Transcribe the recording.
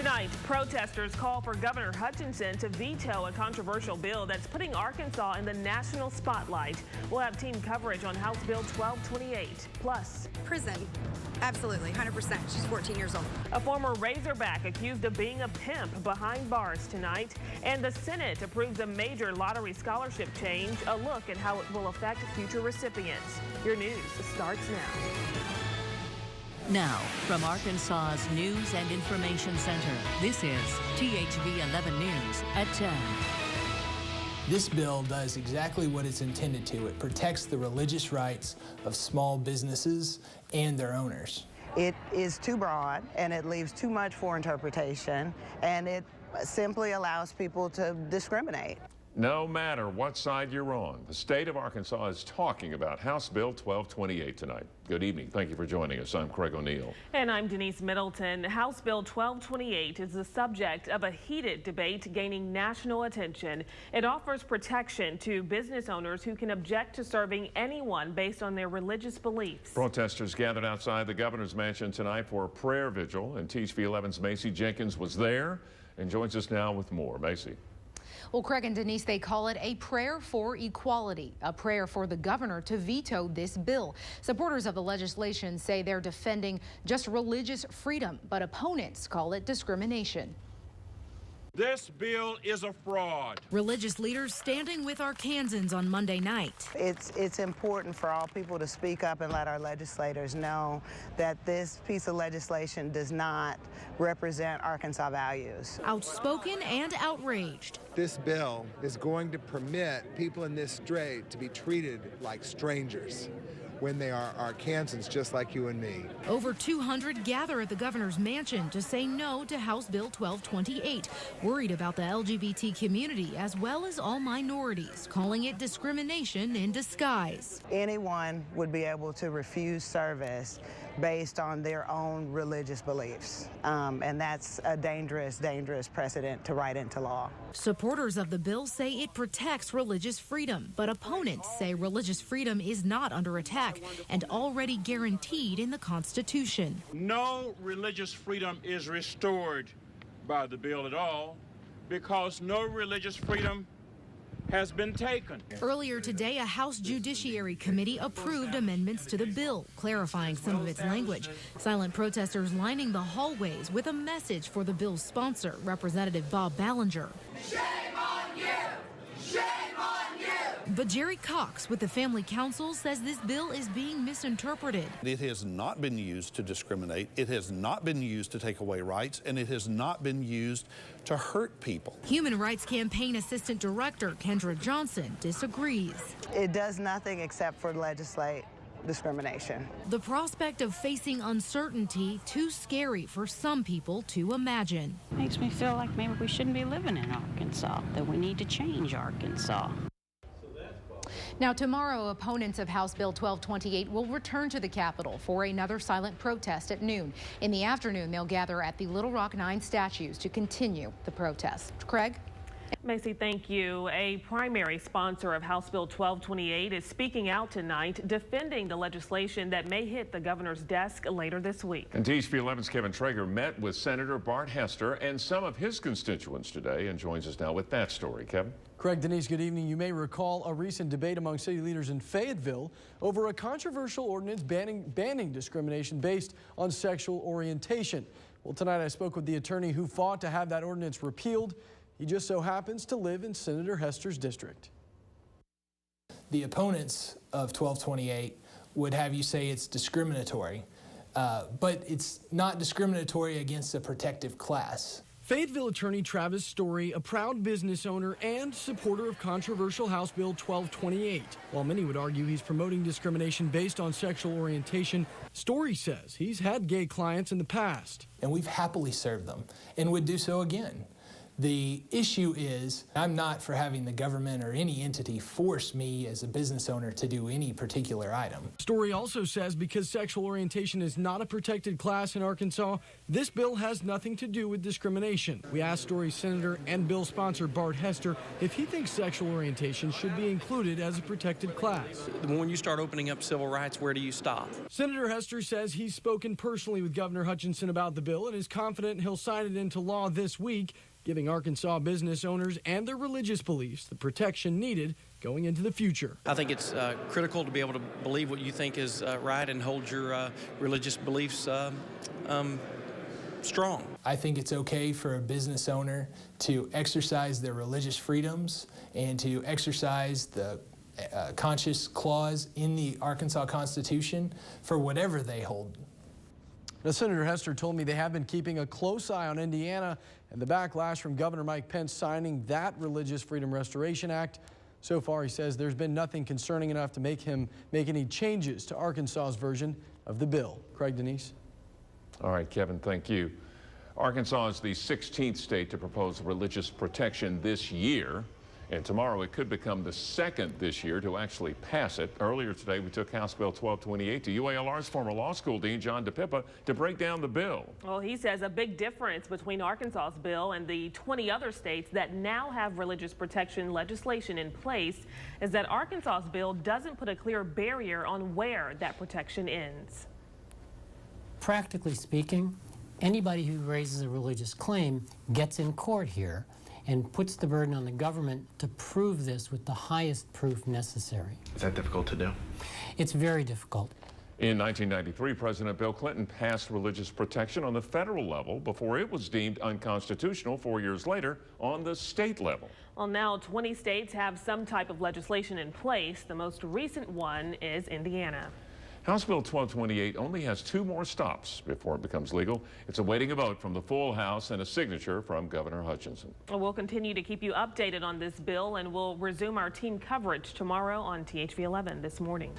Tonight, protesters call for Governor Hutchinson to veto a controversial bill that's putting Arkansas in the national spotlight. We'll have team coverage on House Bill 1228. Plus, prison. Absolutely, 100%. She's 14 years old. A former Razorback accused of being a pimp behind bars tonight. And the Senate approves a major lottery scholarship change. A look at how it will affect future recipients. Your news starts now. Now, from Arkansas's News and Information Center, this is THV 11 News at 10. This bill does exactly what it's intended to. It protects the religious rights of small businesses and their owners. It is too broad, and it leaves too much for interpretation, and it simply allows people to discriminate. No matter what side you're on, the state of Arkansas is talking about House Bill 1228 tonight. Good evening. Thank you for joining us. I'm Craig O'Neill. And I'm Denise Middleton. House Bill 1228 is the subject of a heated debate gaining national attention. It offers protection to business owners who can object to serving anyone based on their religious beliefs. Protesters gathered outside the governor's mansion tonight for a prayer vigil, and THV 11's Macy Jenkins was there and joins us now with more. Macy. Well, Craig and Denise, they call it a prayer for equality, a prayer for the governor to veto this bill. Supporters of the legislation say they're defending just religious freedom, but opponents call it discrimination. This bill is a fraud. Religious leaders standing with Arkansans on Monday night. It's important for all people to speak up and let our legislators know that this piece of legislation does not represent Arkansas values. Outspoken and outraged. This bill is going to permit people in this state to be treated like strangers when they are Arkansans just like you and me. Over 200 gather at the governor's mansion to say no to House Bill 1228, worried about the LGBT community as well as all minorities, calling it discrimination in disguise. Anyone would be able to refuse service based on their own religious beliefs, and that's a dangerous, dangerous precedent to write into law. Supporters of the bill say it protects religious freedom, but opponents say religious freedom is not under attack and already guaranteed in the Constitution. No religious freedom is restored by the bill at all because no religious freedom has been taken. Earlier today, a House Judiciary Committee approved amendments to the bill, clarifying some of its language. Silent protesters lining the hallways with a message for the bill's sponsor, Representative Bob Ballinger. Shame on you! Shame on you! But Jerry Cox with the Family Council says this bill is being misinterpreted. It has not been used to discriminate. It has not been used to take away rights, and it has not been used to hurt people. Human Rights Campaign Assistant Director Kendra Johnson disagrees. It does nothing except for legislate discrimination. The prospect of facing uncertainty too scary for some people to imagine. Makes me feel like maybe we shouldn't be living in Arkansas, that we need to change Arkansas. Now, tomorrow, opponents of House Bill 1228 will return to the Capitol for another silent protest at noon. In the afternoon, they'll gather at the Little Rock 9 statues to continue the protest. Craig? Macy, thank you. A primary sponsor of House Bill 1228 is speaking out tonight, defending the legislation that may hit the governor's desk later this week. And THV 11's Kevin Traeger met with Senator Bart Hester and some of his constituents today and joins us now with that story. Kevin? Craig, Denise, good evening. You may recall a recent debate among city leaders in Fayetteville over a controversial ordinance banning discrimination based on sexual orientation. Well, tonight I spoke with the attorney who fought to have that ordinance repealed. He just so happens to live in Senator Hester's district. The opponents of 1228 would have you say it's discriminatory, but it's not discriminatory against a protective class. Fayetteville attorney Travis Story, a proud business owner and supporter of controversial House Bill 1228. While many would argue he's promoting discrimination based on sexual orientation, Story says he's had gay clients in the past. And we've happily served them and would do so again. The issue is, I'm not for having the government or any entity force me as a business owner to do any particular item. Story also says because sexual orientation is not a protected class in Arkansas, this bill has nothing to do with discrimination. We asked Story's Senator and bill sponsor Bart Hester if he thinks sexual orientation should be included as a protected class. When you start opening up civil rights, where do you stop? Senator Hester says he's spoken personally with Governor Hutchinson about the bill and is confident he'll sign it into law this week, giving Arkansas business owners and their religious beliefs the protection needed going into the future. I think it's critical to be able to believe what you think is right and hold your religious beliefs strong. I think it's okay for a business owner to exercise their religious freedoms and to exercise the conscience clause in the Arkansas Constitution for whatever they hold. Now, Senator Hester told me they have been keeping a close eye on Indiana and the backlash from Governor Mike Pence signing that Religious Freedom Restoration Act. So far, he says there's been nothing concerning enough to make him make any changes to Arkansas's version of the bill. Craig, Denise. All right, Kevin, thank you. Arkansas is the 16th state to propose religious protection this year. And tomorrow it could become the second this year to actually pass it. Earlier today, we took House Bill 1228 to UALR's former law school dean, John DePippa, to break down the bill. Well, he says a big difference between Arkansas's bill and the 20 other states that now have religious protection legislation in place is that Arkansas's bill doesn't put a clear barrier on where that protection ends. Practically speaking, anybody who raises a religious claim gets in court here and puts the burden on the government to prove this with the highest proof necessary. Is that difficult to do? It's very difficult. In 1993, President Bill Clinton passed religious protection on the federal level before it was deemed unconstitutional 4 years later on the state level. Well, now 20 states have some type of legislation in place. The most recent one is Indiana. House Bill 1228 only has 2 more stops before it becomes legal. It's awaiting a vote from the full House and a signature from Governor Hutchinson. We'll continue to keep you updated on this bill, and we'll resume our team coverage tomorrow on THV 11 this morning.